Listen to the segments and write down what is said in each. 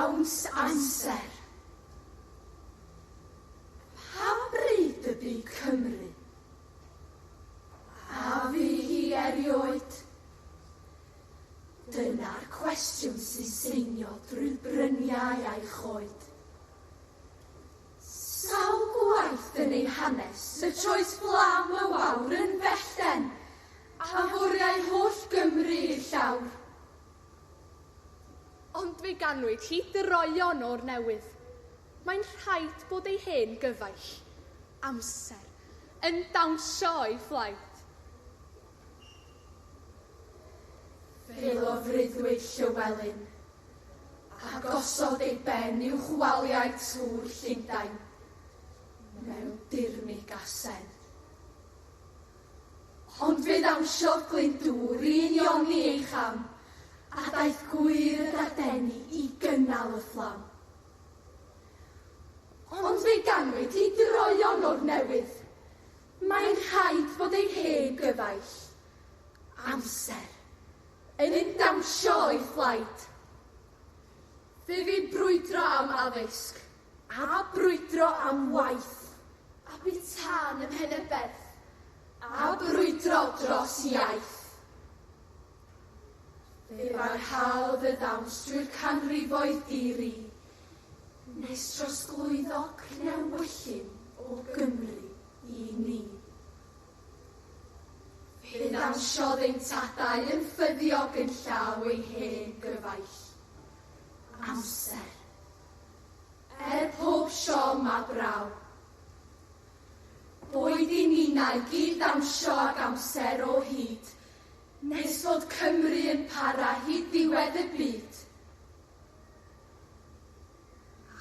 dawns amser. Pa bryd ydy Cymru? A fu hi erioed? Dyna'r cwestiwn sy'n seinio drwy bryniau a'i choed. Sawl gwaith yn ei hanes y troes blam y wawr yn bellten, a fwriau holl Gymru i'r llawr. Ond fe ganwyd hi droion o'r newydd. Mae'n rhaid bod ei hen gyfaill, amser, yn dawnsio o'i fflaid. Fe lofruddwyd Llywelyn, a gosod ei ben i'w chwaliau tŵr Llundain, mewn dirmig a sen. Ond fe ddawnsiodd Glyndŵr i unioni ei cham, a daeth gwir y dadeni i gynnal y fflam. Ond fe ganwyd i droion o'r newydd. Mae'n rhaid bod ei hen gyfaill, amser, yn dawnsio o'i fflaid. Fe fu brwydro am addysg, a brwydro am waith, a bu tân ym Mhenyberth, a brwydro dros iaith. Fe barhaodd y ddawns drwy'r canrifoedd diri, nes trosglwyddo cnewyllyn o Gymru i ni. Fe ddawnsiodd ein tadau yn ffyddiog yn llaw ei hen gyfaill, amser, pob siom a braw. Boed i ninnau gyd dawnsio ag amser o hyd, nes fod Cymru yn para hyd diwedd y byd.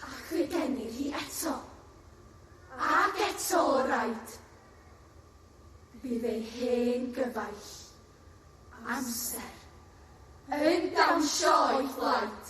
Ac fe genir hi eto, ac eto o raid. Bydd ei hen gyfaill, amser, yn dawnsio o'i fflaid.